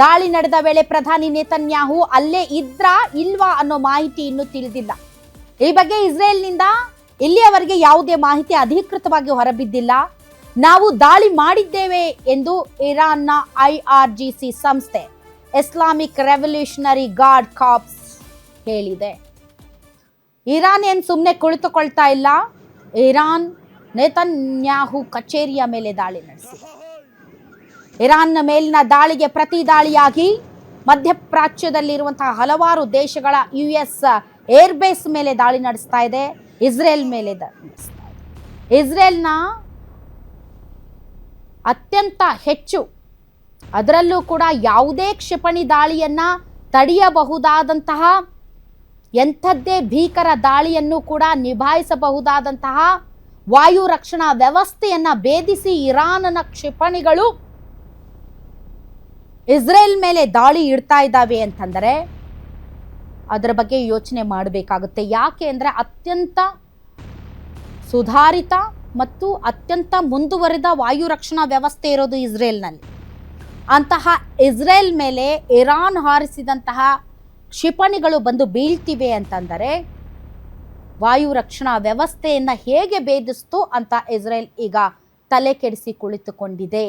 ದಾಳಿ ನಡೆದ ವೇಳೆ ಪ್ರಧಾನಿ ನೇತನ್ಯಾಹು ಅಲ್ಲೇ ಇದ್ರಾ ಇಲ್ವಾ ಅನ್ನೋ ಮಾಹಿತಿ ಇನ್ನೂ ತಿಳಿದಿಲ್ಲ. ಈ ಬಗ್ಗೆ ಇಸ್ರೇಲ್ನಿಂದ ಇಲ್ಲಿಯವರೆಗೆ ಯಾವುದೇ ಮಾಹಿತಿ ಅಧಿಕೃತವಾಗಿ ಹೊರಬಿದ್ದಿಲ್ಲ. ನಾವು ದಾಳಿ ಮಾಡಿದ್ದೇವೆ ಎಂದು ಇರಾನ್ನ IRGC ಸಂಸ್ಥೆ ಇಸ್ಲಾಮಿಕ್ ರೆವಲ್ಯೂಷನರಿ ಗಾರ್ಡ್ ಕಾರ್ಪ್ಸ್ ಹೇಳಿದೆ. ಇರಾನ್ ಏನ್ ಸುಮ್ಮನೆ ಕುಳಿತುಕೊಳ್ತಾ ಇಲ್ಲ. ಇರಾನ್ ನೇತನ್ಯಾಹು ಕಚೇರಿಯ ಮೇಲೆ ದಾಳಿ ನಡೆಸಿದೆ. ಇರಾನ್ನ ಮೇಲಿನ ದಾಳಿಗೆ ಪ್ರತಿ ದಾಳಿಯಾಗಿ ಮಧ್ಯಪ್ರಾಚ್ಯದಲ್ಲಿರುವಂತಹ ಹಲವಾರು ದೇಶಗಳ US ಏರ್ಬೇಸ್ ಮೇಲೆ ದಾಳಿ ನಡೆಸ್ತಾ ಇದೆ. ಇಸ್ರೇಲ್ ಮೇಲೆ ನಡೆಸ್ತಾ ಇದೆ. ಇಸ್ರೇಲ್ನ ಅತ್ಯಂತ ಹೆಚ್ಚು, ಅದರಲ್ಲೂ ಕೂಡ ಯಾವುದೇ ಕ್ಷಿಪಣಿ ದಾಳಿಯನ್ನ ತಡೆಯಬಹುದಾದಂತಹ, ಎಂಥದ್ದೇ ಭೀಕರ ದಾಳಿಯನ್ನು ಕೂಡ ನಿಭಾಯಿಸಬಹುದಾದಂತಹ ವಾಯು ರಕ್ಷಣಾ ವ್ಯವಸ್ಥೆಯನ್ನ ಭೇದಿಸಿ ಇರಾನ್ನ ಕ್ಷಿಪಣಿಗಳು ಇಸ್ರೇಲ್ ಮೇಲೆ ದಾಳಿ ಇಡ್ತಾ ಇದ್ದಾವೆ ಅಂತಂದರೆ ಅದರ ಬಗ್ಗೆ ಯೋಚನೆ ಮಾಡಬೇಕಾಗುತ್ತೆ. ಯಾಕೆ ಅಂದರೆ ಅತ್ಯಂತ ಸುಧಾರಿತ ಮತ್ತು ಅತ್ಯಂತ ಮುಂದುವರಿದ ವಾಯು ರಕ್ಷಣಾ ವ್ಯವಸ್ಥೆ ಇರೋದು ಇಸ್ರೇಲ್ನಲ್ಲಿ. ಅಂತಹ ಇಸ್ರೇಲ್ ಮೇಲೆ ಇರಾನ್ ಹಾರಿಸಿದಂತಹ ಕ್ಷಿಪಣಿಗಳು ಬಂದು ಬೀಳ್ತಿವೆ ಅಂತಂದರೆ ವಾಯು ರಕ್ಷಣಾ ವ್ಯವಸ್ಥೆಯನ್ನು ಹೇಗೆ ಭೇದಿಸ್ತು ಅಂತ ಇಸ್ರೇಲ್ ಈಗ ತಲೆ ಕೆಡಿಸಿ ಕುಳಿತುಕೊಂಡಿದೆ.